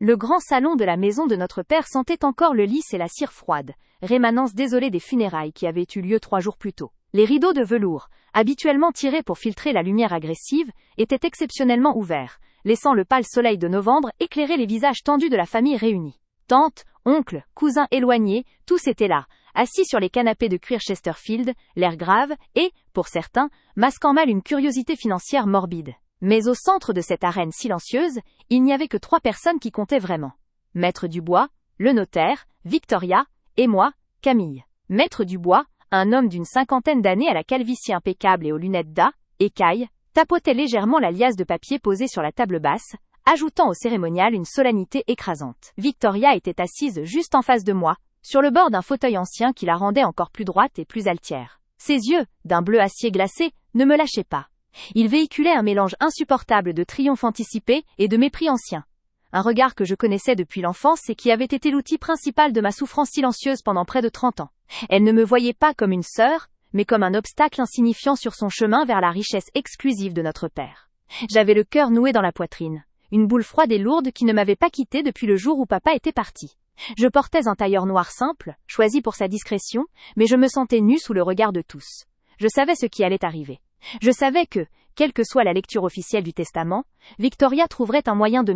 Le grand salon de la maison de notre père sentait encore le lys et la cire froide, rémanence désolée des funérailles qui avaient eu lieu 3 jours plus tôt. Les rideaux de velours, habituellement tirés pour filtrer la lumière agressive, étaient exceptionnellement ouverts, laissant le pâle soleil de novembre éclairer les visages tendus de la famille réunie. Tantes, oncles, cousins éloignés, tous étaient là, assis sur les canapés de cuir Chesterfield, l'air grave et, pour certains, masquant mal une curiosité financière morbide. Mais au centre de cette arène silencieuse, il n'y avait que 3 personnes qui comptaient vraiment. Maître Dubois, le notaire, Victoria, et moi, Camille. Maître Dubois, un homme d'une 50aine d'années à la calvitie impeccable et aux lunettes écailles, tapotait légèrement la liasse de papier posée sur la table basse, ajoutant au cérémonial une solennité écrasante. Victoria était assise juste en face de moi, sur le bord d'un fauteuil ancien qui la rendait encore plus droite et plus altière. Ses yeux, d'un bleu acier glacé, ne me lâchaient pas. Ils véhiculaient un mélange insupportable de triomphe anticipé et de mépris ancien. Un regard que je connaissais depuis l'enfance et qui avait été l'outil principal de ma souffrance silencieuse pendant près de 30 ans. Elle ne me voyait pas comme une sœur, mais comme un obstacle insignifiant sur son chemin vers la richesse exclusive de notre père. J'avais le cœur noué dans la poitrine, une boule froide et lourde qui ne m'avait pas quittée depuis le jour où papa était parti. Je portais un tailleur noir simple, choisi pour sa discrétion, mais je me sentais nue sous le regard de tous. Je savais ce qui allait arriver. Je savais que, quelle que soit la lecture officielle du testament, Victoria trouverait un moyen de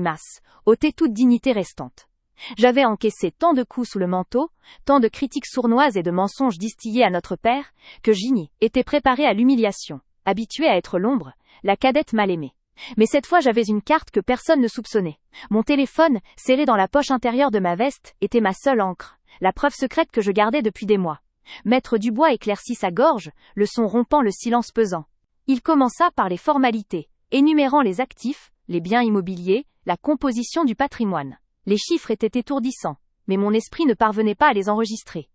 ôter toute dignité restante. J'avais encaissé tant de coups sous le manteau, tant de critiques sournoises et de mensonges distillés à notre père, que Ginny était préparée à l'humiliation, habituée à être l'ombre, la cadette mal aimée. Mais cette fois j'avais une carte que personne ne soupçonnait. Mon téléphone, scellé dans la poche intérieure de ma veste, était ma seule encre, la preuve secrète que je gardais depuis des mois. Maître Dubois éclaircit sa gorge, le son rompant le silence pesant. Il commença par les formalités, énumérant les actifs, les biens immobiliers, la composition du patrimoine. Les chiffres étaient étourdissants, mais mon esprit ne parvenait pas à les enregistrer.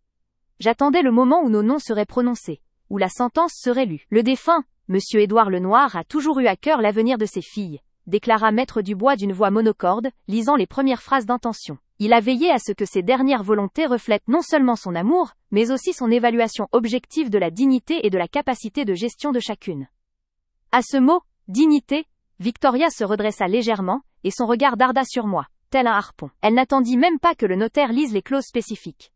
J'attendais le moment où nos noms seraient prononcés, où la sentence serait lue. Le défunt, Monsieur Édouard Lenoir, a toujours eu à cœur l'avenir de ses filles, déclara Maître Dubois d'une voix monocorde, lisant les premières phrases d'intention. Il a veillé à ce que ses dernières volontés reflètent non seulement son amour, mais aussi son évaluation objective de la dignité et de la capacité de gestion de chacune. À ce mot, dignité, Victoria se redressa légèrement, et son regard darda sur moi, tel un harpon. Elle n'attendit même pas que le notaire lise les clauses spécifiques.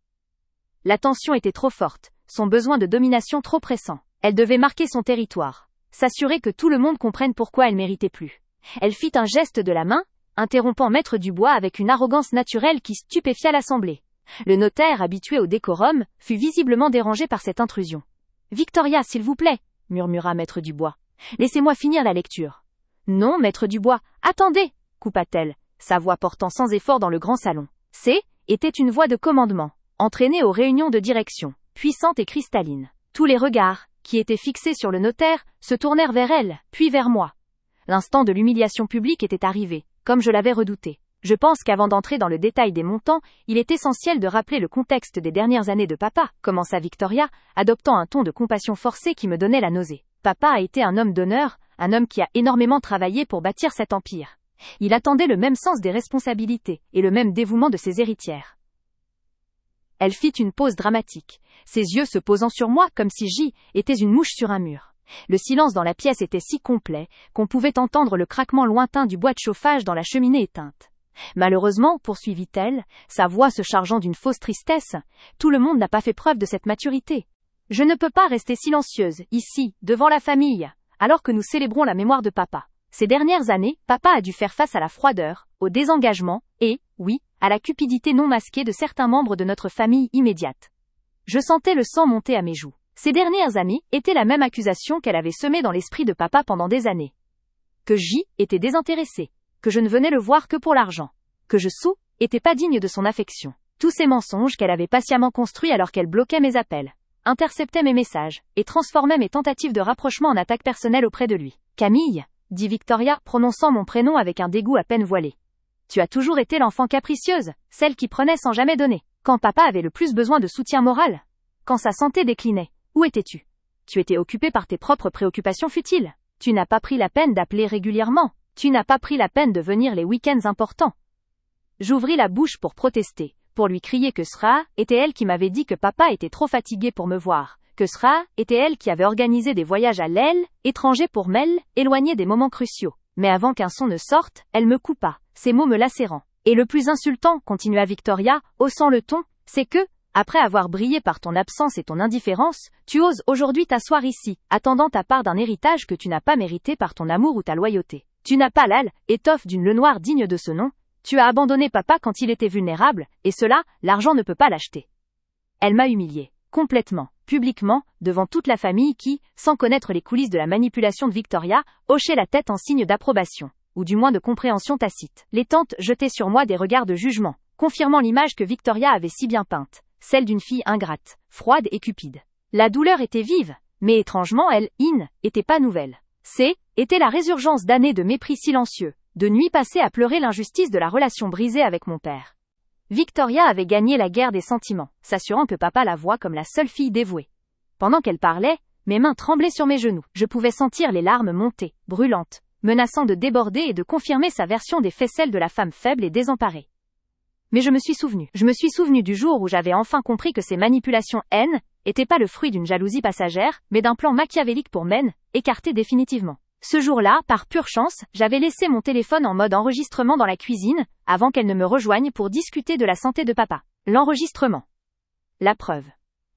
La tension était trop forte, son besoin de domination trop pressant. Elle devait marquer son territoire, s'assurer que tout le monde comprenne pourquoi elle méritait plus. Elle fit un geste de la main, interrompant Maître Dubois avec une arrogance naturelle qui stupéfia l'assemblée. Le notaire, habitué au décorum, fut visiblement dérangé par cette intrusion. « Victoria, s'il vous plaît, » murmura Maître Dubois. « Laissez-moi finir la lecture. »« Non, Maître Dubois, attendez » coupa-t-elle, sa voix portant sans effort dans le grand salon. Était une voix de commandement, entraînée aux réunions de direction, puissante et cristalline. Tous les regards, qui étaient fixés sur le notaire, se tournèrent vers elle, puis vers moi. L'instant de l'humiliation publique était arrivé, comme je l'avais redouté. Je pense qu'avant d'entrer dans le détail des montants, il est essentiel de rappeler le contexte des dernières années de papa, commença Victoria, adoptant un ton de compassion forcée qui me donnait la nausée. Papa a été un homme d'honneur, un homme qui a énormément travaillé pour bâtir cet empire. Il attendait le même sens des responsabilités, et le même dévouement de ses héritières. Elle fit une pause dramatique, ses yeux se posant sur moi comme si J était une mouche sur un mur. Le silence dans la pièce était si complet, qu'on pouvait entendre le craquement lointain du bois de chauffage dans la cheminée éteinte. Malheureusement, poursuivit-elle, sa voix se chargeant d'une fausse tristesse, tout le monde n'a pas fait preuve de cette maturité. Je ne peux pas rester silencieuse, ici, devant la famille, alors que nous célébrons la mémoire de papa. Ces dernières années, papa a dû faire face à la froideur, au désengagement, et, oui, à la cupidité non masquée de certains membres de notre famille immédiate. Je sentais le sang monter à mes joues. Ces dernières années étaient la même accusation qu'elle avait semée dans l'esprit de papa pendant des années. Que J était désintéressé, que je ne venais le voir que pour l'argent, que je était pas digne de son affection. Tous ces mensonges qu'elle avait patiemment construits alors qu'elle bloquait mes appels, interceptait mes messages, et transformait mes tentatives de rapprochement en attaques personnelles auprès de lui. Camille, dit Victoria, prononçant mon prénom avec un dégoût à peine voilé. Tu as toujours été l'enfant capricieuse, celle qui prenait sans jamais donner. Quand papa avait le plus besoin de soutien moral, quand sa santé déclinait, où étais-tu? Tu étais occupé par tes propres préoccupations futiles. Tu n'as pas pris la peine d'appeler régulièrement. Tu n'as pas pris la peine de venir les week-ends importants. J'ouvris la bouche pour protester, pour lui crier que Sra était elle qui m'avait dit que papa était trop fatigué pour me voir, que Sra était elle qui avait organisé des voyages à l'aile, étrangers pour Mel, éloignés des moments cruciaux. Mais avant qu'un son ne sorte, elle me coupa, ces mots me lacérant. Et le plus insultant, continua Victoria, haussant le ton, c'est que, après avoir brillé par ton absence et ton indifférence, tu oses aujourd'hui t'asseoir ici, attendant ta part d'un héritage que tu n'as pas mérité par ton amour ou ta loyauté. Tu n'as pas l'étoffe d'une Lenoir digne de ce nom, tu as abandonné papa quand il était vulnérable, et cela, l'argent ne peut pas l'acheter. Elle m'a humiliée, complètement, publiquement, devant toute la famille qui, sans connaître les coulisses de la manipulation de Victoria, hochait la tête en signe d'approbation, ou du moins de compréhension tacite. Les tantes jetaient sur moi des regards de jugement, confirmant l'image que Victoria avait si bien peinte, celle d'une fille ingrate, froide et cupide. La douleur était vive, mais étrangement elle, était pas nouvelle. Était la résurgence d'années de mépris silencieux, de nuits passées à pleurer l'injustice de la relation brisée avec mon père. Victoria avait gagné la guerre des sentiments, s'assurant que papa la voie comme la seule fille dévouée. Pendant qu'elle parlait, mes mains tremblaient sur mes genoux. Je pouvais sentir les larmes monter, brûlantes, menaçant de déborder et de confirmer sa version des faits, celle de la femme faible et désemparée. Mais je me suis souvenu du jour où j'avais enfin compris que ces manipulations n'étaient pas le fruit d'une jalousie passagère, mais d'un plan machiavélique pour écarter définitivement. Ce jour-là, par pure chance, j'avais laissé mon téléphone en mode enregistrement dans la cuisine, avant qu'elle ne me rejoigne pour discuter de la santé de papa. L'enregistrement. La preuve.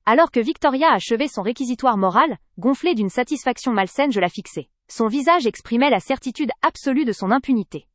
Alors que Victoria achevait son réquisitoire moral, gonflée d'une satisfaction malsaine, je la fixais. Son visage exprimait la certitude absolue de son impunité.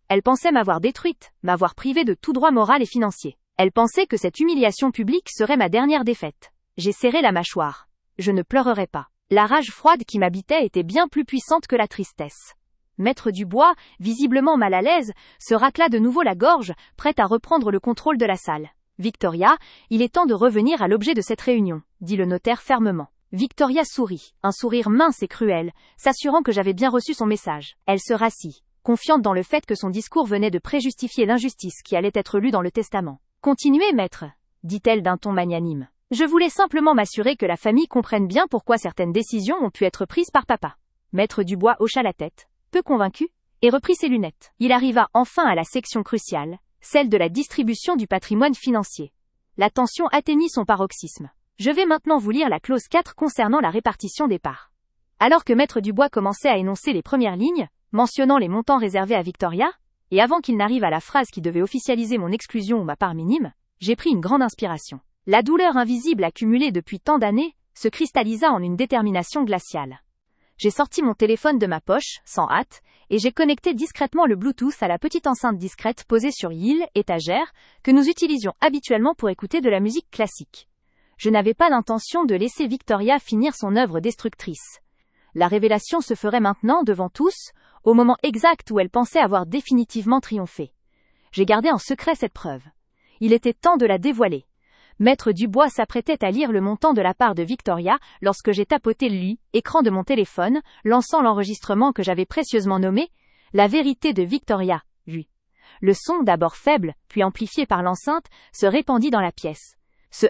Elle pensait m'avoir détruite, m'avoir privée de tout droit moral et financier. Elle pensait que cette humiliation publique serait ma dernière défaite. J'ai serré la mâchoire. Je ne pleurerai pas. La rage froide qui m'habitait était bien plus puissante que la tristesse. Maître Dubois, visiblement mal à l'aise, se racla de nouveau la gorge, prête à reprendre le contrôle de la salle. « Victoria, il est temps de revenir à l'objet de cette réunion », dit le notaire fermement. Victoria sourit, un sourire mince et cruel, s'assurant que j'avais bien reçu son message. Elle se rassit, confiante dans le fait que son discours venait de préjustifier l'injustice qui allait être lue dans le testament. « Continuez, maître, » dit-elle d'un ton magnanime. Je voulais simplement m'assurer que la famille comprenne bien pourquoi certaines décisions ont pu être prises par papa. Maître Dubois hocha la tête, peu convaincu, et reprit ses lunettes. Il arriva enfin à la section cruciale, celle de la distribution du patrimoine financier. La tension atteignit son paroxysme. Je vais maintenant vous lire la clause 4 concernant la répartition des parts. Alors que Maître Dubois commençait à énoncer les premières lignes, mentionnant les montants réservés à Victoria, et avant qu'il n'arrive à la phrase qui devait officialiser mon exclusion ou ma part minime, j'ai pris une grande inspiration. La douleur invisible accumulée depuis tant d'années se cristallisa en une détermination glaciale. J'ai sorti mon téléphone de ma poche, sans hâte, et j'ai connecté discrètement le Bluetooth à la petite enceinte discrète posée sur étagère, que nous utilisions habituellement pour écouter de la musique classique. Je n'avais pas l'intention de laisser Victoria finir son œuvre destructrice. La révélation se ferait maintenant devant tous, au moment exact où elle pensait avoir définitivement triomphé. J'ai gardé en secret cette preuve. Il était temps de la dévoiler. Maître Dubois s'apprêtait à lire le montant de la part de Victoria lorsque j'ai tapoté l'écran de mon téléphone, lançant l'enregistrement que j'avais précieusement nommé « La vérité de Victoria ». Le son, d'abord faible, puis amplifié par l'enceinte, se répandit dans la pièce. Ce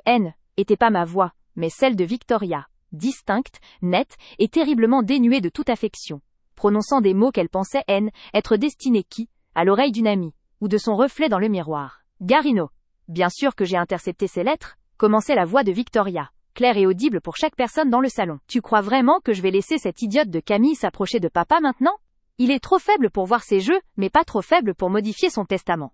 n'était pas ma voix, mais celle de Victoria, distincte, nette et terriblement dénuée de toute affection, prononçant des mots qu'elle pensait être destinés à l'oreille d'une amie, ou de son reflet dans le miroir. « Garino. Bien sûr que j'ai intercepté ces lettres, » commençait la voix de Victoria, claire et audible pour chaque personne dans le salon. « Tu crois vraiment que je vais laisser cette idiote de Camille s'approcher de papa maintenant ? Il est trop faible pour voir ses jeux, mais pas trop faible pour modifier son testament. »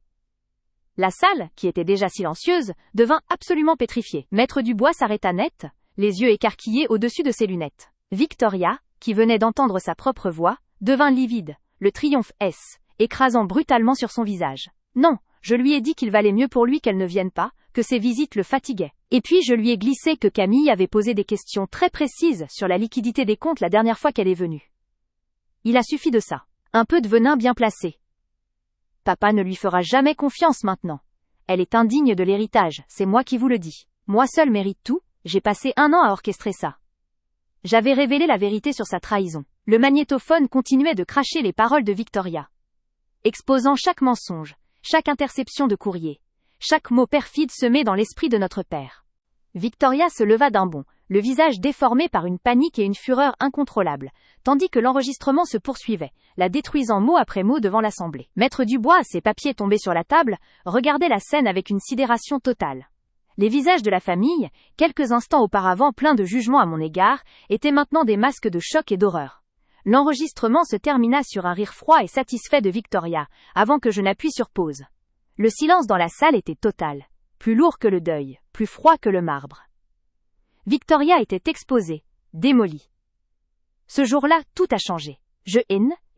La salle, qui était déjà silencieuse, devint absolument pétrifiée. Maître Dubois s'arrêta net, les yeux écarquillés au-dessus de ses lunettes. Victoria, qui venait d'entendre sa propre voix, devint livide, le triomphe écrasant brutalement sur son visage. Non. Je lui ai dit qu'il valait mieux pour lui qu'elle ne vienne pas, que ses visites le fatiguaient. Et puis je lui ai glissé que Camille avait posé des questions très précises sur la liquidité des comptes la dernière fois qu'elle est venue. Il a suffi de ça. Un peu de venin bien placé. Papa ne lui fera jamais confiance maintenant. Elle est indigne de l'héritage, c'est moi qui vous le dis. Moi seul mérite tout, j'ai passé 1 an à orchestrer ça. J'avais révélé la vérité sur sa trahison. Le magnétophone continuait de cracher les paroles de Victoria, exposant chaque mensonge, chaque interception de courrier, chaque mot perfide semé dans l'esprit de notre père. Victoria se leva d'un bond, le visage déformé par une panique et une fureur incontrôlables, tandis que l'enregistrement se poursuivait, la détruisant mot après mot devant l'assemblée. Maître Dubois, ses papiers tombés sur la table, regardait la scène avec une sidération totale. Les visages de la famille, quelques instants auparavant pleins de jugement à mon égard, étaient maintenant des masques de choc et d'horreur. L'enregistrement se termina sur un rire froid et satisfait de Victoria, avant que je n'appuie sur pause. Le silence dans la salle était total. Plus lourd que le deuil, plus froid que le marbre. Victoria était exposée, démolie. Ce jour-là, tout a changé. Je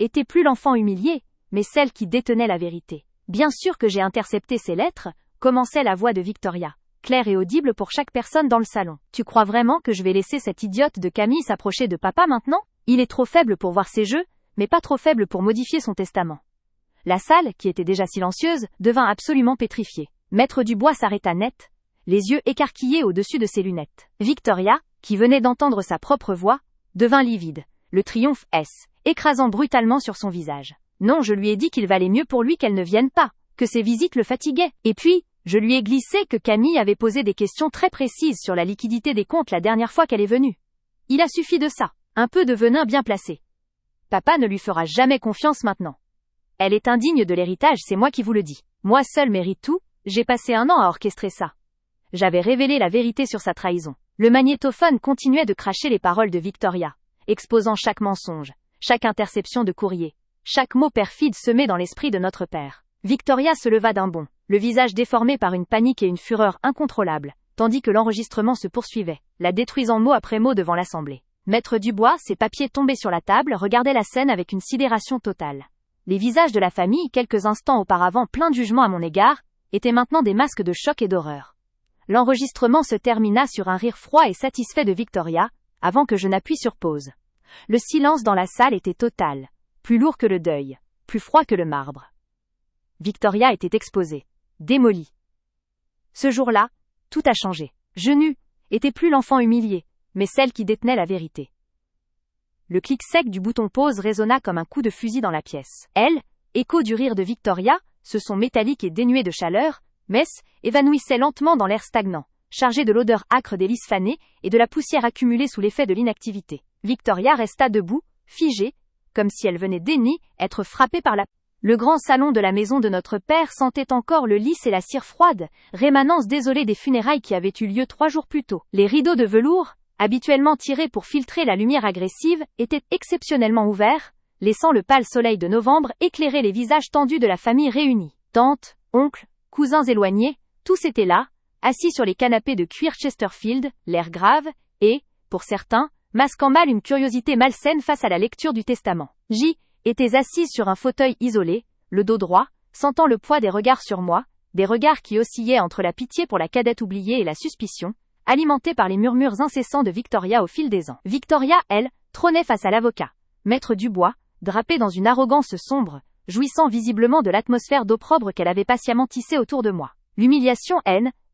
n'étais plus l'enfant humilié, mais celle qui détenait la vérité. Bien sûr que j'ai intercepté ces lettres, commençait la voix de Victoria, claire et audible pour chaque personne dans le salon. Tu crois vraiment que je vais laisser cette idiote de Camille s'approcher de papa maintenant? Il est trop faible pour voir ses jeux, mais pas trop faible pour modifier son testament. La salle, qui était déjà silencieuse, devint absolument pétrifiée. Maître Dubois s'arrêta net, les yeux écarquillés au-dessus de ses lunettes. Victoria, qui venait d'entendre sa propre voix, devint livide, le triomphe écrasant brutalement sur son visage. Non, je lui ai dit qu'il valait mieux pour lui qu'elle ne vienne pas, que ses visites le fatiguaient. Et puis, je lui ai glissé que Camille avait posé des questions très précises sur la liquidité des comptes la dernière fois qu'elle est venue. Il a suffi de ça, un peu de venin bien placé. Papa ne lui fera jamais confiance maintenant. Elle est indigne de l'héritage, c'est moi qui vous le dis. Moi seul mérite tout, j'ai passé un an à orchestrer ça. J'avais révélé la vérité sur sa trahison. Le magnétophone continuait de cracher les paroles de Victoria, exposant chaque mensonge, chaque interception de courrier, chaque mot perfide semé dans l'esprit de notre père. Victoria se leva d'un bond, le visage déformé par une panique et une fureur incontrôlables, tandis que l'enregistrement se poursuivait, la détruisant mot après mot devant l'assemblée. Maître Dubois, ses papiers tombés sur la table, regardait la scène avec une sidération totale. Les visages de la famille, quelques instants auparavant pleins de jugement à mon égard, étaient maintenant des masques de choc et d'horreur. L'enregistrement se termina sur un rire froid et satisfait de Victoria, avant que je n'appuie sur pause. Le silence dans la salle était total, plus lourd que le deuil, plus froid que le marbre. Victoria était exposée, démolie. Ce jour-là, tout a changé. Je n'étais plus l'enfant humilié, mais celle qui détenait la vérité. Le clic sec du bouton pause résonna comme un coup de fusil dans la pièce. Elle, écho du rire de Victoria, ce son métallique et dénué de chaleur, évanouissait lentement dans l'air stagnant, chargé de l'odeur âcre des lys fanés et de la poussière accumulée sous l'effet de l'inactivité. Victoria resta debout, figée, comme si elle venait être frappée par la... Le grand salon de la maison de notre père sentait encore le lys et la cire froide, rémanence désolée des funérailles qui avaient eu lieu 3 jours plus tôt. Les rideaux de velours, habituellement tirés pour filtrer la lumière agressive, étaient exceptionnellement ouverts, laissant le pâle soleil de novembre éclairer les visages tendus de la famille réunie. Tantes, oncles, cousins éloignés, tous étaient là, assis sur les canapés de cuir Chesterfield, l'air grave, et, pour certains, masquant mal une curiosité malsaine face à la lecture du testament. J'y étais assise sur un fauteuil isolé, le dos droit, sentant le poids des regards sur moi, des regards qui oscillaient entre la pitié pour la cadette oubliée et la suspicion, alimentés par les murmures incessants de Victoria au fil des ans. Victoria, elle, trônait face à l'avocat, Maître Dubois, drapé dans une arrogance sombre, jouissant visiblement de l'atmosphère d'opprobre qu'elle avait patiemment tissée autour de moi. L'humiliation,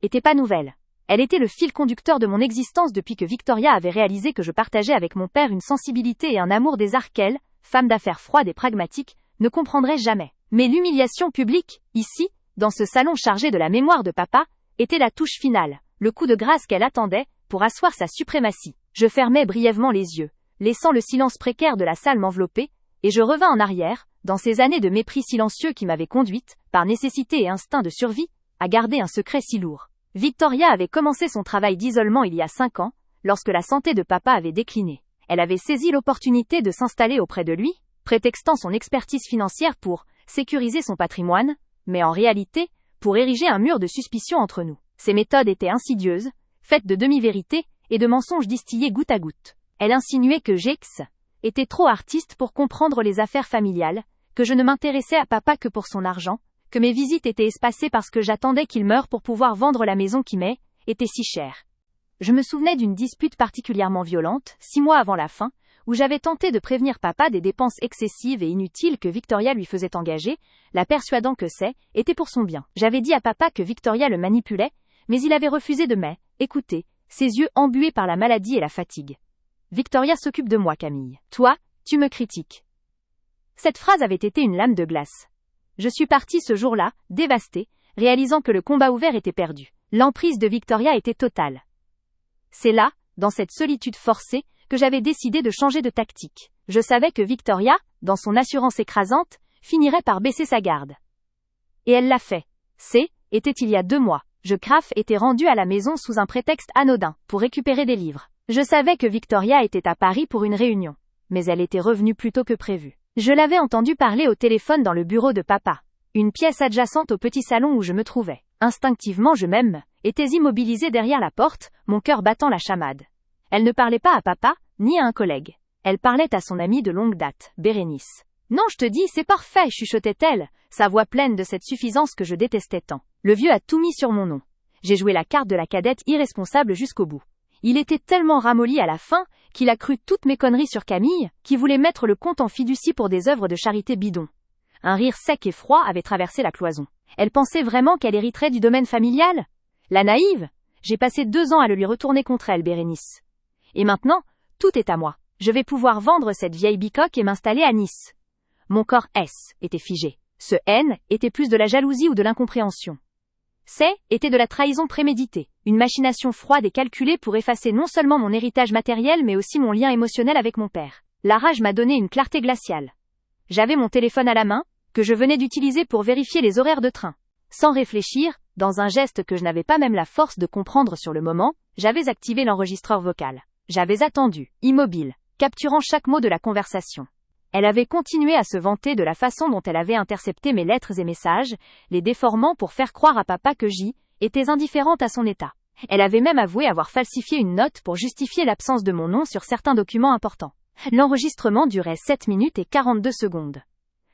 était pas nouvelle. Elle était le fil conducteur de mon existence depuis que Victoria avait réalisé que je partageais avec mon père une sensibilité et un amour des arts qu'elle, femme d'affaires froide et pragmatique, ne comprendrait jamais. Mais l'humiliation publique, ici, dans ce salon chargé de la mémoire de papa, était la touche finale, le coup de grâce qu'elle attendait, pour asseoir sa suprématie. Je fermai brièvement les yeux, laissant le silence précaire de la salle m'envelopper, et je revins en arrière, dans ces années de mépris silencieux qui m'avaient conduite, par nécessité et instinct de survie, à garder un secret si lourd. Victoria avait commencé son travail d'isolement il y a 5 ans, lorsque la santé de papa avait décliné. Elle avait saisi l'opportunité de s'installer auprès de lui, prétextant son expertise financière pour sécuriser son patrimoine, mais en réalité, pour ériger un mur de suspicion entre nous. Ses méthodes étaient insidieuses, faites de demi-vérités et de mensonges distillés goutte à goutte. Elle insinuait que Jex était trop artiste pour comprendre les affaires familiales, que je ne m'intéressais à papa que pour son argent, que mes visites étaient espacées parce que j'attendais qu'il meure pour pouvoir vendre la maison qui était si chère. Je me souvenais d'une dispute particulièrement violente, 6 mois avant la fin, où j'avais tenté de prévenir papa des dépenses excessives et inutiles que Victoria lui faisait engager, la persuadant que était pour son bien. J'avais dit à papa que Victoria le manipulait, mais il avait refusé de écouter, ses yeux embués par la maladie et la fatigue. Victoria s'occupe de moi, Camille. Toi, tu me critiques. Cette phrase avait été une lame de glace. Je suis partie ce jour-là, dévastée, réalisant que le combat ouvert était perdu. L'emprise de Victoria était totale. C'est là, dans cette solitude forcée, que j'avais décidé de changer de tactique. Je savais que Victoria, dans son assurance écrasante, finirait par baisser sa garde. Et elle l'a fait. Était il y a 2 mois. Était rendu à la maison sous un prétexte anodin, pour récupérer des livres. Je savais que Victoria était à Paris pour une réunion. Mais elle était revenue plus tôt que prévu. Je l'avais entendu parler au téléphone dans le bureau de papa. une pièce adjacente au petit salon où je me trouvais. Instinctivement étais immobilisée derrière la porte, mon cœur battant la chamade. Elle ne parlait pas à papa, ni à un collègue. Elle parlait à son amie de longue date, Bérénice. Non, je te dis, c'est parfait, chuchotait-elle, sa voix pleine de cette suffisance que je détestais tant. Le vieux a tout mis sur mon nom. J'ai joué la carte de la cadette irresponsable jusqu'au bout. Il était tellement ramolli à la fin, qu'il a cru toutes mes conneries sur Camille, qui voulait mettre le compte en fiducie pour des œuvres de charité bidon. Un rire sec et froid avait traversé la cloison. Elle pensait vraiment qu'elle hériterait du domaine familial? La naïve! J'ai passé 2 ans à le lui retourner contre elle, Bérénice. Et maintenant, tout est à moi. Je vais pouvoir vendre cette vieille bicoque et m'installer à Nice. Mon corps était figé. Ce N était plus de la jalousie ou de l'incompréhension. Était de la trahison préméditée, une machination froide et calculée pour effacer non seulement mon héritage matériel mais aussi mon lien émotionnel avec mon père. La rage m'a donné une clarté glaciale. J'avais mon téléphone à la main, que je venais d'utiliser pour vérifier les horaires de train. Sans réfléchir, dans un geste que je n'avais pas même la force de comprendre sur le moment, j'avais activé l'enregistreur vocal. J'avais attendu, immobile, capturant chaque mot de la conversation. Elle avait continué à se vanter de la façon dont elle avait intercepté mes lettres et messages, les déformant pour faire croire à papa que j'y étais indifférente à son état. Elle avait même avoué avoir falsifié une note pour justifier l'absence de mon nom sur certains documents importants. L'enregistrement durait 7 minutes et 42 secondes.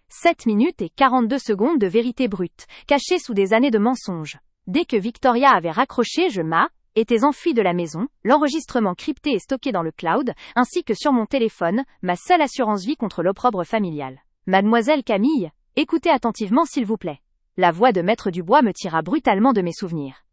7 minutes et 42 secondes de vérité brute, cachée sous des années de mensonges. Dès que Victoria avait raccroché, étais enfuie de la maison, l'enregistrement crypté et stocké dans le cloud, ainsi que sur mon téléphone, ma seule assurance vie contre l'opprobre familial. Mademoiselle Camille, écoutez attentivement s'il vous plaît. La voix de Maître Dubois me tira brutalement de mes souvenirs.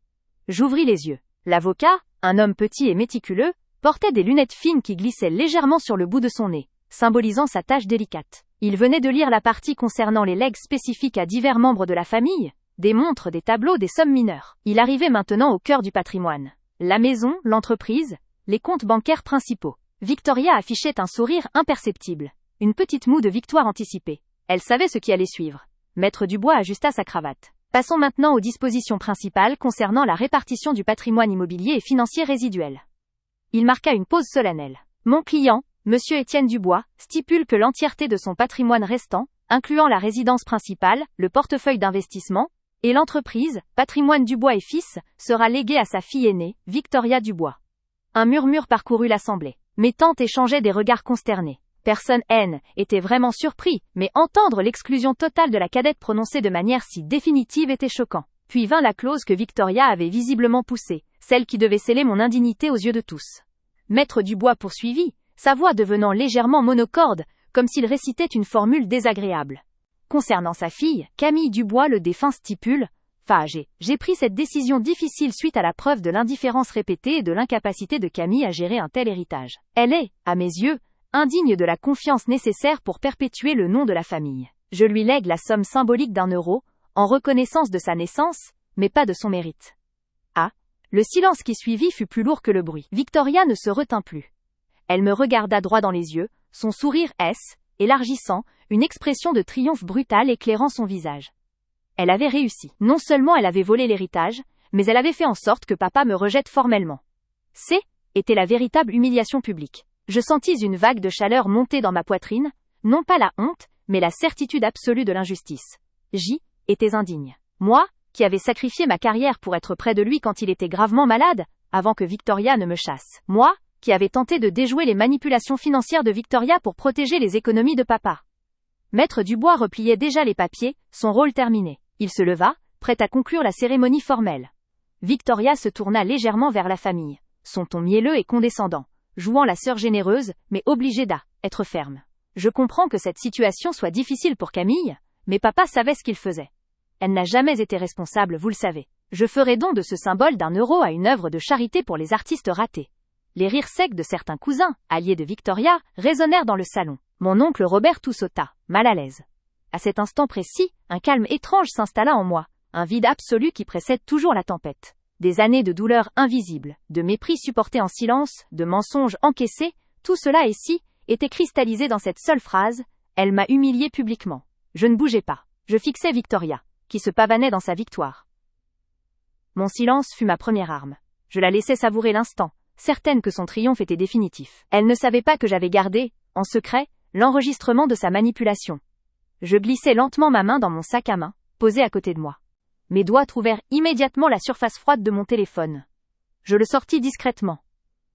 J'ouvris les yeux. L'avocat, un homme petit et méticuleux, portait des lunettes fines qui glissaient légèrement sur le bout de son nez, symbolisant sa tâche délicate. Il venait de lire la partie concernant les legs spécifiques à divers membres de la famille, des montres, des tableaux, des sommes mineures. Il arrivait maintenant au cœur du patrimoine. La maison, l'entreprise, les comptes bancaires principaux. Victoria affichait un sourire imperceptible. Une petite moue de victoire anticipée. Elle savait ce qui allait suivre. Maître Dubois ajusta sa cravate. Passons maintenant aux dispositions principales concernant la répartition du patrimoine immobilier et financier résiduel. Il marqua une pause solennelle. Mon client, Monsieur Étienne Dubois, stipule que l'entièreté de son patrimoine restant, incluant la résidence principale, le portefeuille d'investissement, et l'entreprise, Patrimoine Dubois et Fils, sera léguée à sa fille aînée, Victoria Dubois. Un murmure parcourut l'assemblée. Mes tantes échangeaient des regards consternés. Personne était vraiment surpris, mais entendre l'exclusion totale de la cadette prononcée de manière si définitive était choquant. Puis vint la clause que Victoria avait visiblement poussée, celle qui devait sceller mon indignité aux yeux de tous. Maître Dubois poursuivit, sa voix devenant légèrement monocorde, comme s'il récitait une formule désagréable. Concernant sa fille, Camille Dubois, le défunt stipule, j'ai pris cette décision difficile suite à la preuve de l'indifférence répétée et de l'incapacité de Camille à gérer un tel héritage. Elle est, à mes yeux, indigne de la confiance nécessaire pour perpétuer le nom de la famille. Je lui lègue la somme symbolique d'1 €, en reconnaissance de sa naissance, mais pas de son mérite. Le silence qui suivit fut plus lourd que le bruit. Victoria ne se retint plus. Elle me regarda droit dans les yeux, son sourire élargissant, une expression de triomphe brutale éclairant son visage. Elle avait réussi. Non seulement elle avait volé l'héritage, mais elle avait fait en sorte que papa me rejette formellement. Était la véritable humiliation publique. Je sentis une vague de chaleur monter dans ma poitrine, non pas la honte, mais la certitude absolue de l'injustice. Étais indigne. Moi, qui avais sacrifié ma carrière pour être près de lui quand il était gravement malade, avant que Victoria ne me chasse. Moi, qui avais tenté de déjouer les manipulations financières de Victoria pour protéger les économies de papa. Maître Dubois repliait déjà les papiers, son rôle terminé. Il se leva, prêt à conclure la cérémonie formelle. Victoria se tourna légèrement vers la famille, son ton mielleux et condescendant, jouant la sœur généreuse, mais obligée d'être ferme. Je comprends que cette situation soit difficile pour Camille, mais papa savait ce qu'il faisait. Elle n'a jamais été responsable, vous le savez. Je ferai don de ce symbole d'1 € à une œuvre de charité pour les artistes ratés. Les rires secs de certains cousins, alliés de Victoria, résonnèrent dans le salon. Mon oncle Robert tout sauta, mal à l'aise. À cet instant précis, un calme étrange s'installa en moi, un vide absolu qui précède toujours la tempête. Des années de douleur invisible, de mépris supporté en silence, de mensonges encaissés, tout cela était cristallisé dans cette seule phrase, elle m'a humilié publiquement. Je ne bougeais pas. Je fixais Victoria, qui se pavanait dans sa victoire. Mon silence fut ma première arme. Je la laissais savourer l'instant, certaine que son triomphe était définitif. Elle ne savait pas que j'avais gardé, en secret, l'enregistrement de sa manipulation. Je glissai lentement ma main dans mon sac à main, posé à côté de moi. Mes doigts trouvèrent immédiatement la surface froide de mon téléphone. Je le sortis discrètement.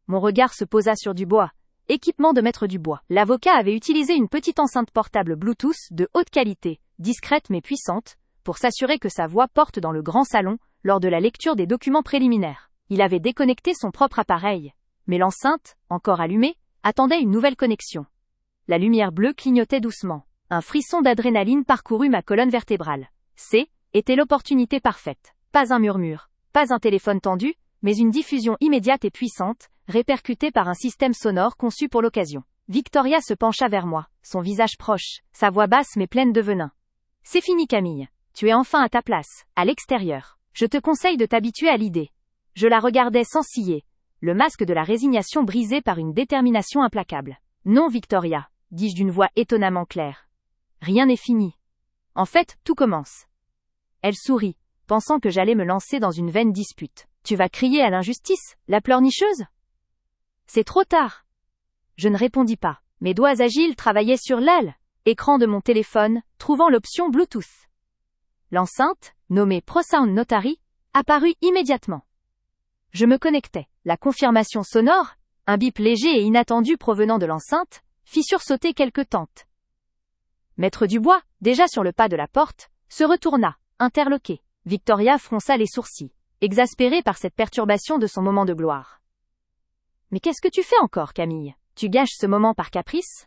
Mon regard se posa sur Dubois. Équipement de Maître Dubois. L'avocat avait utilisé une petite enceinte portable Bluetooth de haute qualité, discrète mais puissante, pour s'assurer que sa voix porte dans le grand salon lors de la lecture des documents préliminaires. Il avait déconnecté son propre appareil, mais l'enceinte, encore allumée, attendait une nouvelle connexion. La lumière bleue clignotait doucement. Un frisson d'adrénaline parcourut ma colonne vertébrale. Était l'opportunité parfaite. Pas un murmure, pas un téléphone tendu, mais une diffusion immédiate et puissante, répercutée par un système sonore conçu pour l'occasion. Victoria se pencha vers moi, son visage proche, sa voix basse mais pleine de venin. C'est fini Camille. Tu es enfin à ta place, à l'extérieur. Je te conseille de t'habituer à l'idée. Je la regardais sans ciller, le masque de la résignation brisé par une détermination implacable. Non Victoria, dis-je d'une voix étonnamment claire. Rien n'est fini. En fait, tout commence. Elle sourit, pensant que j'allais me lancer dans une vaine dispute. Tu vas crier à l'injustice, la pleurnicheuse ? C'est trop tard. Je ne répondis pas. Mes doigts agiles travaillaient sur l'écran de mon téléphone, trouvant l'option Bluetooth. L'enceinte, nommée ProSound Notary, apparut immédiatement. Je me connectais. La confirmation sonore, un bip léger et inattendu provenant de l'enceinte, fit sursauter quelques tentes. Maître Dubois, déjà sur le pas de la porte, se retourna, interloqué. Victoria fronça les sourcils, exaspérée par cette perturbation de son moment de gloire. Mais qu'est-ce que tu fais encore, Camille ? Tu gâches ce moment par caprice ?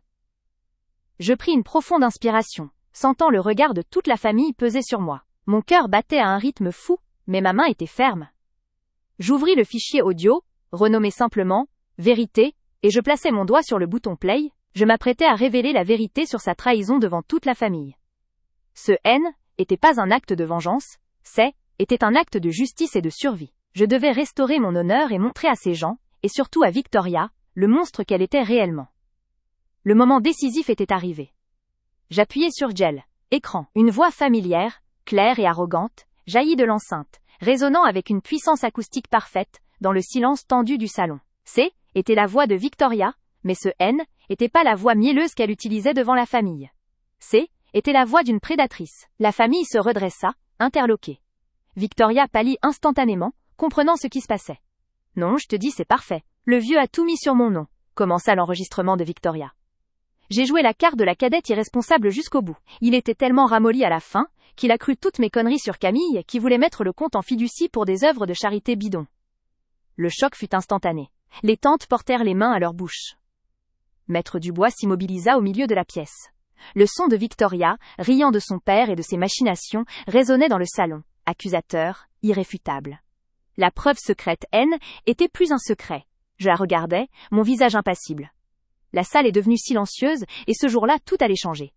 Je pris une profonde inspiration, sentant le regard de toute la famille peser sur moi. Mon cœur battait à un rythme fou, mais ma main était ferme. J'ouvris le fichier audio, renommé simplement « Vérité », et je plaçai mon doigt sur le bouton « Play ». Je m'apprêtais à révéler la vérité sur sa trahison devant toute la famille. Ce N était pas un acte de vengeance, était un acte de justice et de survie. Je devais restaurer mon honneur et montrer à ces gens, et surtout à Victoria, le monstre qu'elle était réellement. Le moment décisif était arrivé. J'appuyai sur Gel, écran. Une voix familière, claire et arrogante, jaillit de l'enceinte, résonnant avec une puissance acoustique parfaite, dans le silence tendu du salon. Était la voix de Victoria, mais ce N était pas la voix mielleuse qu'elle utilisait devant la famille. Était la voix d'une prédatrice. La famille se redressa, interloquée. Victoria pâlit instantanément, comprenant ce qui se passait. Non, je te dis c'est parfait. Le vieux a tout mis sur mon nom, commença l'enregistrement de Victoria. J'ai joué la carte de la cadette irresponsable jusqu'au bout. Il était tellement ramolli à la fin, qu'il a cru toutes mes conneries sur Camille, qui voulait mettre le compte en fiducie pour des œuvres de charité bidon. Le choc fut instantané. Les tantes portèrent les mains à leur bouche. Maître Dubois s'immobilisa au milieu de la pièce. Le son de Victoria, riant de son père et de ses machinations, résonnait dans le salon, accusateur, irréfutable. La preuve secrète N était plus un secret. Je la regardais, mon visage impassible. La salle est devenue silencieuse, et ce jour-là, tout allait changer.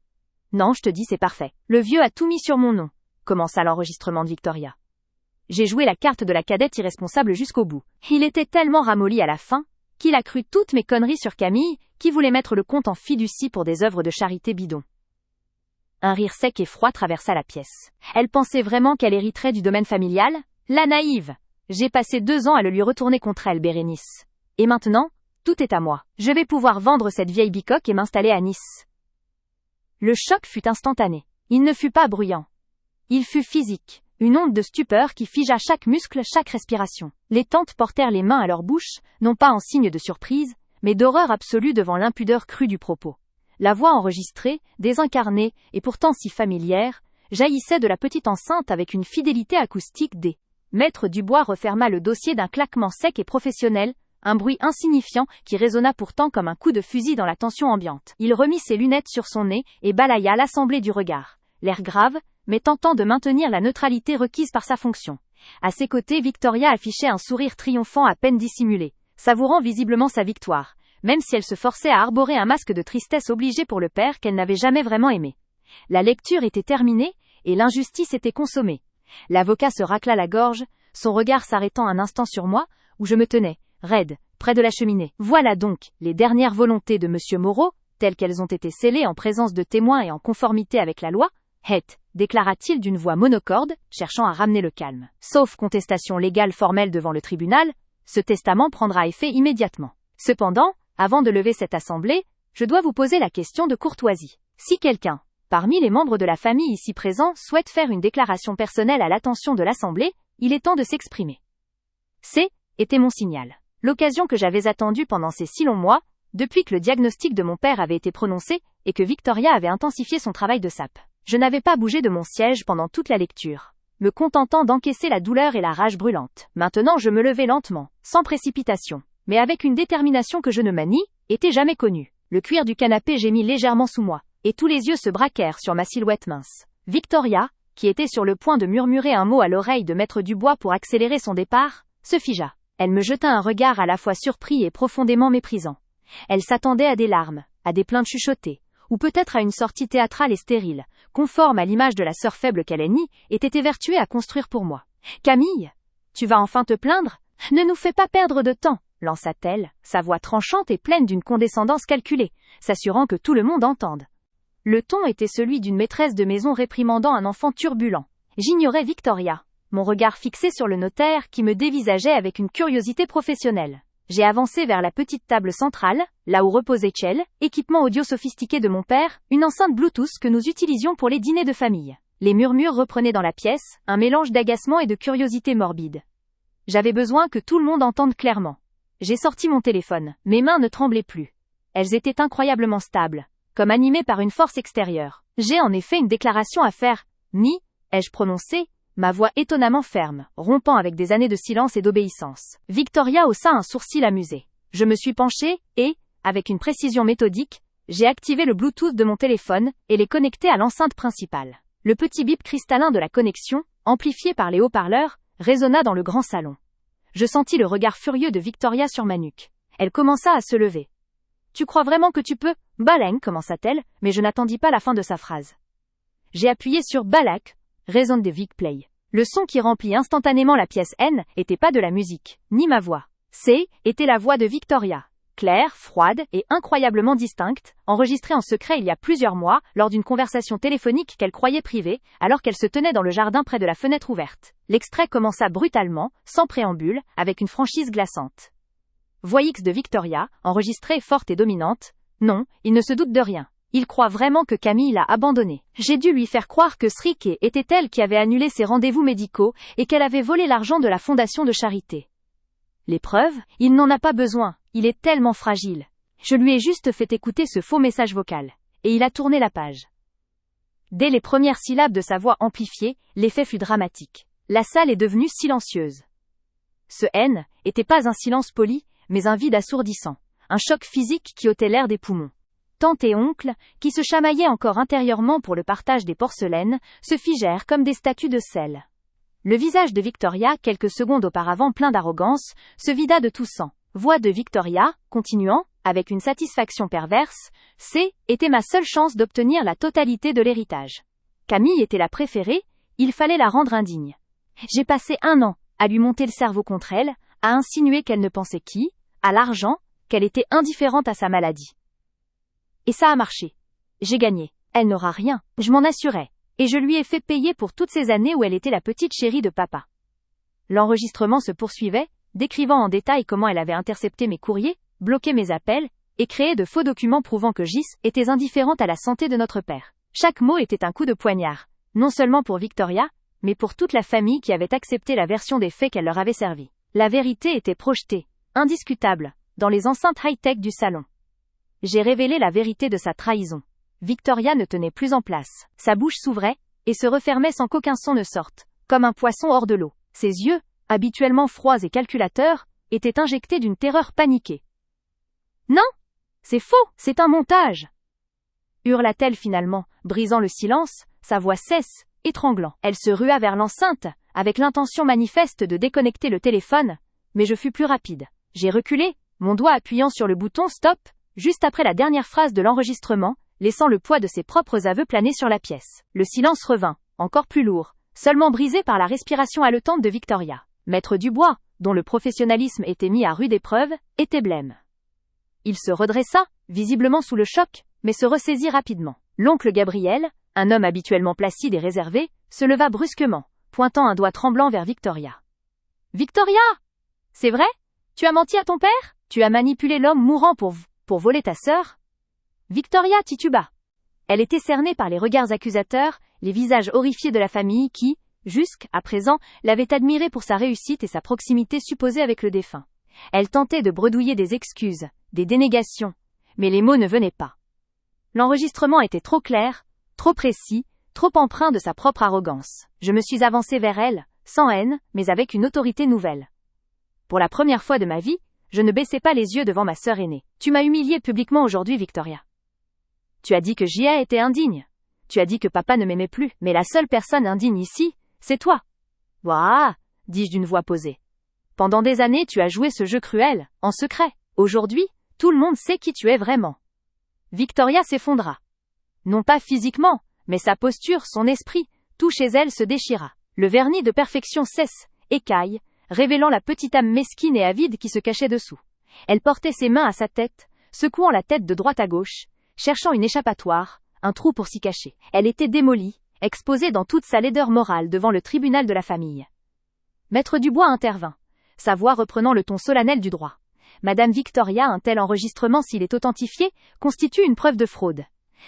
Non, je te dis, c'est parfait. Le vieux a tout mis sur mon nom, commença l'enregistrement de Victoria. J'ai joué la carte de la cadette irresponsable jusqu'au bout. Il était tellement ramolli à la fin, qu'il a cru toutes mes conneries sur Camille, qui voulait mettre le compte en fiducie pour des œuvres de charité bidon. Un rire sec et froid traversa la pièce. Elle pensait vraiment qu'elle hériterait du domaine familial ? La naïve ! J'ai passé 2 ans à le lui retourner contre elle, Bérénice. Et maintenant, tout est à moi. Je vais pouvoir vendre cette vieille bicoque et m'installer à Nice. Le choc fut instantané. Il ne fut pas bruyant. Il fut physique. Une onde de stupeur qui figea chaque muscle, chaque respiration. Les tantes portèrent les mains à leur bouche, non pas en signe de surprise, mais d'horreur absolue devant l'impudeur crue du propos. La voix enregistrée, désincarnée, et pourtant si familière, jaillissait de la petite enceinte avec une fidélité acoustique des. Maître Dubois referma le dossier d'un claquement sec et professionnel, un bruit insignifiant qui résonna pourtant comme un coup de fusil dans la tension ambiante. Il remit ses lunettes sur son nez et balaya l'assemblée du regard. L'air grave, mais tentant de maintenir la neutralité requise par sa fonction. À ses côtés, Victoria affichait un sourire triomphant à peine dissimulé, savourant visiblement sa victoire, même si elle se forçait à arborer un masque de tristesse obligée pour le père qu'elle n'avait jamais vraiment aimé. La lecture était terminée, et l'injustice était consommée. L'avocat se racla la gorge, son regard s'arrêtant un instant sur moi, où je me tenais, raide, près de la cheminée. Voilà donc les dernières volontés de Monsieur Moreau, telles qu'elles ont été scellées en présence de témoins et en conformité avec la loi, déclara-t-il d'une voix monocorde, cherchant à ramener le calme. Sauf contestation légale formelle devant le tribunal, ce testament prendra effet immédiatement. Cependant, avant de lever cette assemblée, je dois vous poser la question de courtoisie. Si quelqu'un, Parmi les membres de la famille ici présents souhaitent faire une déclaration personnelle à l'attention de l'Assemblée, il est temps de s'exprimer. Était mon signal. L'occasion que j'avais attendue pendant ces si longs mois, depuis que le diagnostic de mon père avait été prononcé, et que Victoria avait intensifié son travail de sape. Je n'avais pas bougé de mon siège pendant toute la lecture, me contentant d'encaisser la douleur et la rage brûlante. Maintenant je me levais lentement, sans précipitation, mais avec une détermination que je ne était jamais connue. Le cuir du canapé gémit légèrement sous moi, et tous les yeux se braquèrent sur ma silhouette mince. Victoria, qui était sur le point de murmurer un mot à l'oreille de Maître Dubois pour accélérer son départ, se figea. Elle me jeta un regard à la fois surpris et profondément méprisant. Elle s'attendait à des larmes, à des plaintes chuchotées, ou peut-être à une sortie théâtrale et stérile, conforme à l'image de la sœur faible qu'elle était évertuée à construire pour moi. « Camille, tu vas enfin te plaindre ? Ne nous fais pas perdre de temps !» lança-t-elle, sa voix tranchante et pleine d'une condescendance calculée, s'assurant que tout le monde entende. Le ton était celui d'une maîtresse de maison réprimandant un enfant turbulent. J'ignorais Victoria, mon regard fixé sur le notaire qui me dévisageait avec une curiosité professionnelle. J'ai avancé vers la petite table centrale, là où reposait Chell, équipement audio sophistiqué de mon père, une enceinte Bluetooth que nous utilisions pour les dîners de famille. Les murmures reprenaient dans la pièce, un mélange d'agacement et de curiosité morbide. J'avais besoin que tout le monde entende clairement. J'ai sorti mon téléphone. Mes mains ne tremblaient plus. Elles étaient incroyablement stables, comme animées par une force extérieure. J'ai en effet une déclaration à faire. Ai-je prononcé, ma voix étonnamment ferme, rompant avec des années de silence et d'obéissance. Victoria haussa un sourcil amusé. Je me suis penchée et, avec une précision méthodique, j'ai activé le Bluetooth de mon téléphone et l'ai connecté à l'enceinte principale. Le petit bip cristallin de la connexion, amplifié par les haut-parleurs, résonna dans le grand salon. Je sentis le regard furieux de Victoria sur ma nuque. Elle commença à se lever. « Tu crois vraiment que tu peux ?» Baleng, commença-t-elle, mais je n'attendis pas la fin de sa phrase. J'ai appuyé sur Balak, résonne de Vic Play. Le son qui remplit instantanément la pièce était pas de la musique, ni ma voix. Était la voix de Victoria. Claire, froide et incroyablement distincte, enregistrée en secret il y a plusieurs mois, lors d'une conversation téléphonique qu'elle croyait privée, alors qu'elle se tenait dans le jardin près de la fenêtre ouverte. L'extrait commença brutalement, sans préambule, avec une franchise glaçante. Voix X de Victoria, enregistrée forte et dominante. Non, il ne se doute de rien. Il croit vraiment que Camille l'a abandonné. J'ai dû lui faire croire que Srike était elle qui avait annulé ses rendez-vous médicaux et qu'elle avait volé l'argent de la fondation de charité. Les preuves, il n'en a pas besoin, il est tellement fragile. Je lui ai juste fait écouter ce faux message vocal. Et il a tourné la page. Dès les premières syllabes de sa voix amplifiée, l'effet fut dramatique. La salle est devenue silencieuse. Ce était pas un silence poli, mais un vide assourdissant. Un choc physique qui ôtait l'air des poumons. Tante et oncle, qui se chamaillaient encore intérieurement pour le partage des porcelaines, se figèrent comme des statues de sel. Le visage de Victoria, quelques secondes auparavant plein d'arrogance, se vida de tout sang. Voix de Victoria, continuant, avec une satisfaction perverse, était ma seule chance d'obtenir la totalité de l'héritage. Camille était la préférée, il fallait la rendre indigne. J'ai passé 1 an à lui monter le cerveau contre elle, à insinuer qu'elle ne pensait à l'argent, qu'elle était indifférente à sa maladie. Et ça a marché. J'ai gagné. Elle n'aura rien, je m'en assurais. Et je lui ai fait payer pour toutes ces années où elle était la petite chérie de papa. L'enregistrement se poursuivait, décrivant en détail comment elle avait intercepté mes courriers, bloqué mes appels, et créé de faux documents prouvant que Gis était indifférente à la santé de notre père. Chaque mot était un coup de poignard, non seulement pour Victoria, mais pour toute la famille qui avait accepté la version des faits qu'elle leur avait servi. La vérité était projetée, indiscutable, dans les enceintes high-tech du salon. J'ai révélé la vérité de sa trahison. Victoria ne tenait plus en place. Sa bouche s'ouvrait, et se refermait sans qu'aucun son ne sorte, comme un poisson hors de l'eau. Ses yeux, habituellement froids et calculateurs, étaient injectés d'une terreur paniquée. « Non! C'est faux! C'est un montage !» hurla-t-elle finalement, brisant le silence, sa voix cesse, étranglant. Elle se rua vers l'enceinte, avec l'intention manifeste de déconnecter le téléphone, mais je fus plus rapide. J'ai reculé, mon doigt appuyant sur le bouton « Stop », juste après la dernière phrase de l'enregistrement, laissant le poids de ses propres aveux planer sur la pièce. Le silence revint, encore plus lourd, seulement brisé par la respiration haletante de Victoria. Maître Dubois, dont le professionnalisme était mis à rude épreuve, était blême. Il se redressa, visiblement sous le choc, mais se ressaisit rapidement. L'oncle Gabriel, un homme habituellement placide et réservé, se leva brusquement, pointant un doigt tremblant vers Victoria. « Victoria! C'est vrai? Tu as menti à ton père? Tu as manipulé l'homme mourant pour voler ta sœur ?» Victoria tituba. Elle était cernée par les regards accusateurs, les visages horrifiés de la famille qui, jusqu'à présent, l'avaient admirée pour sa réussite et sa proximité supposée avec le défunt. Elle tentait de bredouiller des excuses, des dénégations, mais les mots ne venaient pas. L'enregistrement était trop clair, trop précis, trop empreint de sa propre arrogance. Je me suis avancée vers elle, sans haine, mais avec une autorité nouvelle. Pour la première fois de ma vie, je ne baissais pas les yeux devant ma sœur aînée. Tu m'as humiliée publiquement aujourd'hui, Victoria. Tu as dit que J.A. était indigne. Tu as dit que papa ne m'aimait plus, mais la seule personne indigne ici, c'est toi. Ouah, dis-je d'une voix posée. Pendant des années, tu as joué ce jeu cruel, en secret. Aujourd'hui, tout le monde sait qui tu es vraiment. Victoria s'effondra. Non pas physiquement, mais sa posture, son esprit, tout chez elle se déchira. Le vernis de perfection cesse, écaille, révélant la petite âme mesquine et avide qui se cachait dessous. Elle portait ses mains à sa tête, secouant la tête de droite à gauche, cherchant une échappatoire, un trou pour s'y cacher. Elle était démolie, exposée dans toute sa laideur morale devant le tribunal de la famille. Maître Dubois intervint, sa voix reprenant le ton solennel du droit. Madame Victoria, un tel enregistrement, s'il est authentifié, constitue une preuve de fraude.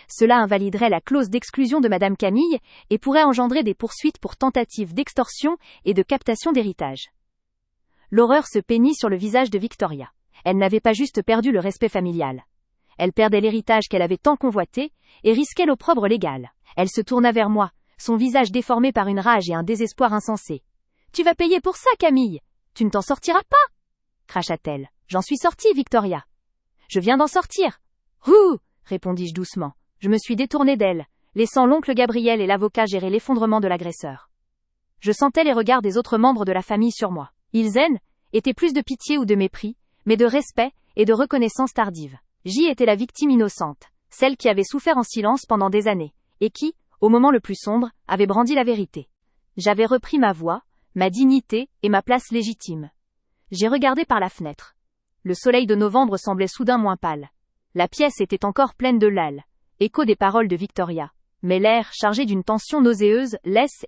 Cela invaliderait la clause d'exclusion de Madame Camille et pourrait engendrer des poursuites pour tentative d'extorsion et de captation d'héritage. L'horreur se peignit sur le visage de Victoria. Elle n'avait pas juste perdu le respect familial. Elle perdait l'héritage qu'elle avait tant convoité et risquait l'opprobre légal. Elle se tourna vers moi, son visage déformé par une rage et un désespoir insensé. « Tu vas payer pour ça, Camille. Tu ne t'en sortiras pas !» cracha-t-elle. « J'en suis sortie, Victoria. Je viens d'en sortir. »« Ouh !» répondis-je doucement. Je me suis détournée d'elle, laissant l'oncle Gabriel et l'avocat gérer l'effondrement de l'agresseur. Je sentais les regards des autres membres de la famille sur moi. Ils étaient plus de pitié ou de mépris, mais de respect et de reconnaissance tardive. J était la victime innocente, celle qui avait souffert en silence pendant des années, et qui, au moment le plus sombre, avait brandi la vérité. J'avais repris ma voix, ma dignité et ma place légitime. J'ai regardé par la fenêtre. Le soleil de novembre semblait soudain moins pâle. La pièce était encore pleine de lalles, écho des paroles de Victoria. Mais l'air, chargé d'une tension nauséeuse,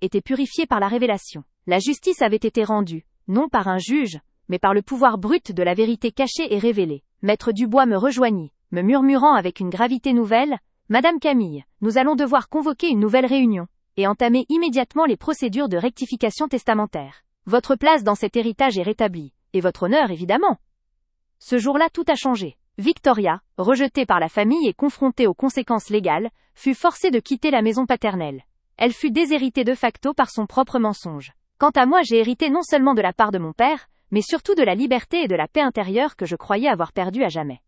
était purifié par la révélation. La justice avait été rendue, non par un juge, mais par le pouvoir brut de la vérité cachée et révélée. Maître Dubois me rejoignit, me murmurant avec une gravité nouvelle, « Madame Camille, nous allons devoir convoquer une nouvelle réunion, et entamer immédiatement les procédures de rectification testamentaire. Votre place dans cet héritage est rétablie, et votre honneur évidemment. » Ce jour-là, tout a changé. Victoria, rejetée par la famille et confrontée aux conséquences légales, fut forcée de quitter la maison paternelle. Elle fut déshéritée de facto par son propre mensonge. Quant à moi, j'ai hérité non seulement de la part de mon père, mais surtout de la liberté et de la paix intérieure que je croyais avoir perdue à jamais.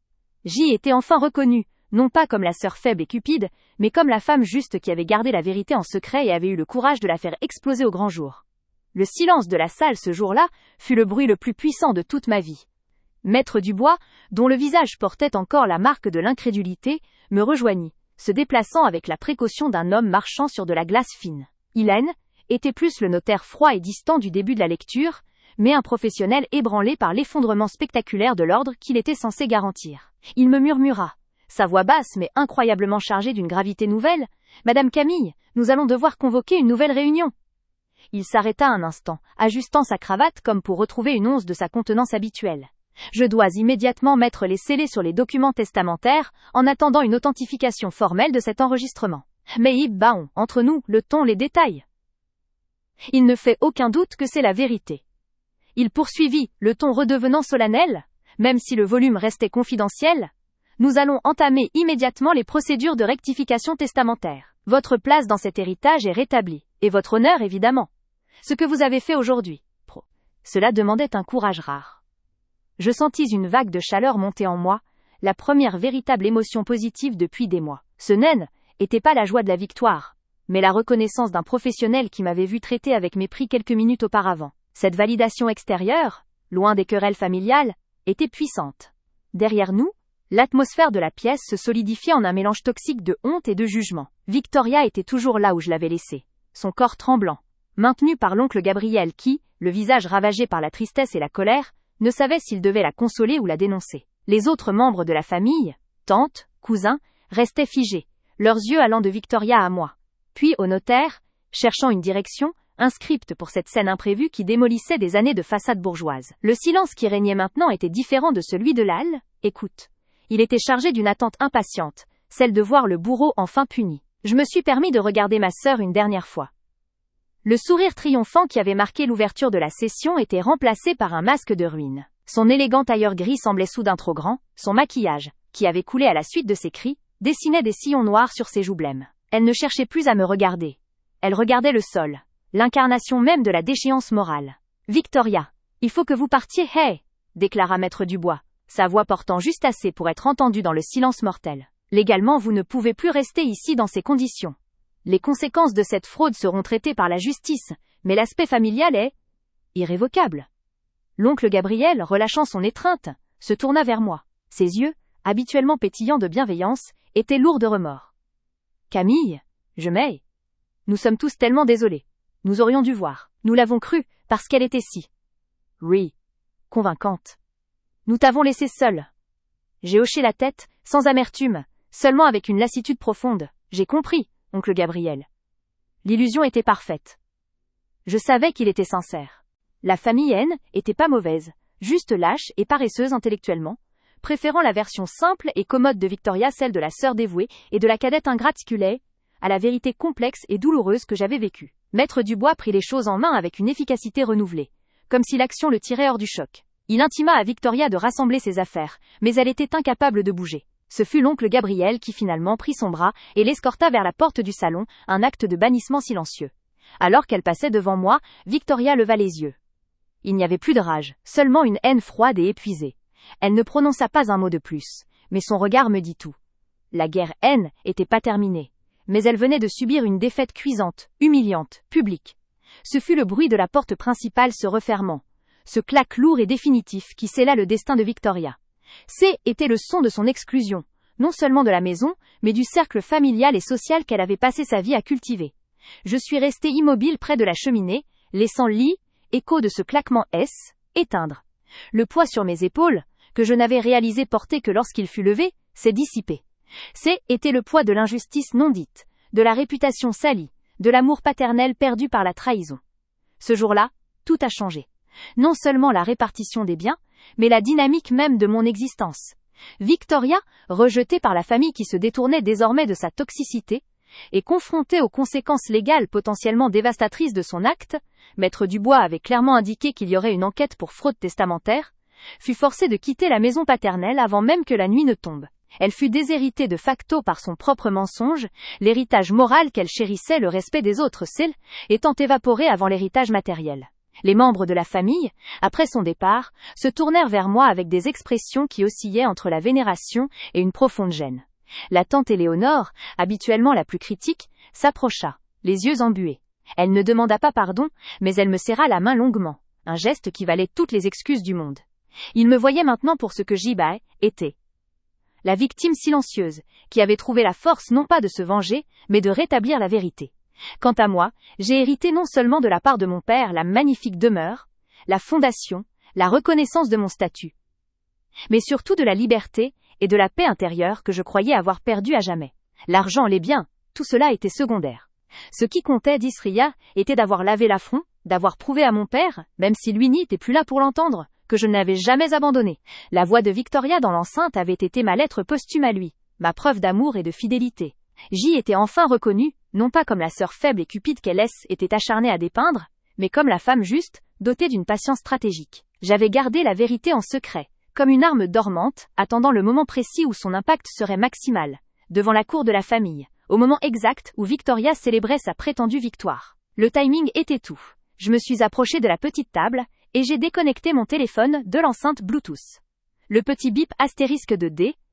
J était enfin reconnue, non pas comme la sœur faible et cupide, mais comme la femme juste qui avait gardé la vérité en secret et avait eu le courage de la faire exploser au grand jour. Le silence de la salle ce jour-là fut le bruit le plus puissant de toute ma vie. Maître Dubois, dont le visage portait encore la marque de l'incrédulité, me rejoignit, se déplaçant avec la précaution d'un homme marchant sur de la glace fine. Hélène était plus le notaire froid et distant du début de la lecture, mais un professionnel ébranlé par l'effondrement spectaculaire de l'ordre qu'il était censé garantir. Il me murmura, sa voix basse mais incroyablement chargée d'une gravité nouvelle, « Madame Camille, nous allons devoir convoquer une nouvelle réunion. » Il s'arrêta un instant, ajustant sa cravate comme pour retrouver une once de sa contenance habituelle. « Je dois immédiatement mettre les scellés sur les documents testamentaires, en attendant une authentification formelle de cet enregistrement. Mais Ibbaon, entre nous, le ton, les détails. Il ne fait aucun doute que c'est la vérité. » Il poursuivit, le ton redevenant solennel, même si le volume restait confidentiel. « Nous allons entamer immédiatement les procédures de rectification testamentaire. Votre place dans cet héritage est rétablie, et votre honneur évidemment. Ce que vous avez fait aujourd'hui, cela demandait un courage rare. Je sentis une vague de chaleur monter en moi, la première véritable émotion positive depuis des mois. Ce n'était pas la joie de la victoire, mais la reconnaissance d'un professionnel qui m'avait vu traiter avec mépris quelques minutes auparavant. Cette validation extérieure, loin des querelles familiales, était puissante. Derrière nous, l'atmosphère de la pièce se solidifiait en un mélange toxique de honte et de jugement. Victoria était toujours là où je l'avais laissée, son corps tremblant, maintenu par l'oncle Gabriel qui, le visage ravagé par la tristesse et la colère, ne savait s'il devait la consoler ou la dénoncer. Les autres membres de la famille, tantes, cousins, restaient figés, leurs yeux allant de Victoria à moi. Puis au notaire, cherchant une direction, un script pour cette scène imprévue qui démolissait des années de façade bourgeoise. Le silence qui régnait maintenant était différent de celui de l'âle. Écoute. Il était chargé d'une attente impatiente, celle de voir le bourreau enfin puni. Je me suis permis de regarder ma sœur une dernière fois. Le sourire triomphant qui avait marqué l'ouverture de la session était remplacé par un masque de ruine. Son élégant tailleur gris semblait soudain trop grand, son maquillage, qui avait coulé à la suite de ses cris, dessinait des sillons noirs sur ses joues blêmes. Elle ne cherchait plus à me regarder. Elle regardait le sol, l'incarnation même de la déchéance morale. « Victoria, il faut que vous partiez, hey !» déclara Maître Dubois, sa voix portant juste assez pour être entendue dans le silence mortel. « Légalement, vous ne pouvez plus rester ici dans ces conditions. Les conséquences de cette fraude seront traitées par la justice, mais l'aspect familial est irrévocable. » L'oncle Gabriel, relâchant son étreinte, se tourna vers moi. Ses yeux, habituellement pétillants de bienveillance, étaient lourds de remords. « Camille, je m'hais. Nous sommes tous tellement désolés. Nous aurions dû voir. Nous l'avons cru, parce qu'elle était si convaincante. Nous t'avons laissé seule. » J'ai hoché la tête, sans amertume, seulement avec une lassitude profonde. J'ai compris, oncle Gabriel. L'illusion était parfaite. Je savais qu'il était sincère. La famille N était pas mauvaise, juste lâche et paresseuse intellectuellement, préférant la version simple et commode de Victoria, celle de la sœur dévouée et de la cadette ingrate Scully, à la vérité complexe et douloureuse que j'avais vécue. Maître Dubois prit les choses en main avec une efficacité renouvelée, comme si l'action le tirait hors du choc. Il intima à Victoria de rassembler ses affaires, mais elle était incapable de bouger. Ce fut l'oncle Gabriel qui finalement prit son bras et l'escorta vers la porte du salon, un acte de bannissement silencieux. Alors qu'elle passait devant moi, Victoria leva les yeux. Il n'y avait plus de rage, seulement une haine froide et épuisée. Elle ne prononça pas un mot de plus, mais son regard me dit tout. La guerre N était pas terminée, mais elle venait de subir une défaite cuisante, humiliante, publique. Ce fut le bruit de la porte principale se refermant, ce claque lourd et définitif qui scella le destin de Victoria. C'est était le son de son exclusion, non seulement de la maison, mais du cercle familial et social qu'elle avait passé sa vie à cultiver. Je suis resté immobile près de la cheminée, laissant lit, écho de ce claquement éteindre. Le poids sur mes épaules, que je n'avais réalisé porter que lorsqu'il fut levé, s'est dissipé. Était le poids de l'injustice non dite, de la réputation salie, de l'amour paternel perdu par la trahison. Ce jour-là, tout a changé. Non seulement la répartition des biens, mais la dynamique même de mon existence. Victoria, rejetée par la famille qui se détournait désormais de sa toxicité, et confrontée aux conséquences légales potentiellement dévastatrices de son acte, Maître Dubois avait clairement indiqué qu'il y aurait une enquête pour fraude testamentaire, fut forcée de quitter la maison paternelle avant même que la nuit ne tombe. Elle fut déshéritée de facto par son propre mensonge, l'héritage moral qu'elle chérissait, le respect des autres étant évaporé avant l'héritage matériel. Les membres de la famille, après son départ, se tournèrent vers moi avec des expressions qui oscillaient entre la vénération et une profonde gêne. La tante Éléonore, habituellement la plus critique, s'approcha, les yeux embués. Elle ne demanda pas pardon, mais elle me serra la main longuement, un geste qui valait toutes les excuses du monde. Il me voyait maintenant pour ce que était. La victime silencieuse, qui avait trouvé la force non pas de se venger, mais de rétablir la vérité. Quant à moi, j'ai hérité non seulement de la part de mon père la magnifique demeure, la fondation, la reconnaissance de mon statut, mais surtout de la liberté et de la paix intérieure que je croyais avoir perdue à jamais. L'argent, les biens, tout cela était secondaire. Ce qui comptait, dit Sria, était d'avoir lavé l'affront, d'avoir prouvé à mon père, même si lui n'était plus là pour l'entendre, que je n'avais jamais abandonné. La voix de Victoria dans l'enceinte avait été ma lettre posthume à lui, ma preuve d'amour et de fidélité. J'y étais enfin reconnue, non pas comme la sœur faible et cupide qu'elle était acharnée à dépeindre, mais comme la femme juste, dotée d'une patience stratégique. J'avais gardé la vérité en secret, comme une arme dormante, attendant le moment précis où son impact serait maximal, devant la cour de la famille, au moment exact où Victoria célébrait sa prétendue victoire. Le timing était tout. Je me suis approché de la petite table, et j'ai déconnecté mon téléphone de l'enceinte Bluetooth. Le petit bip astérisque de D,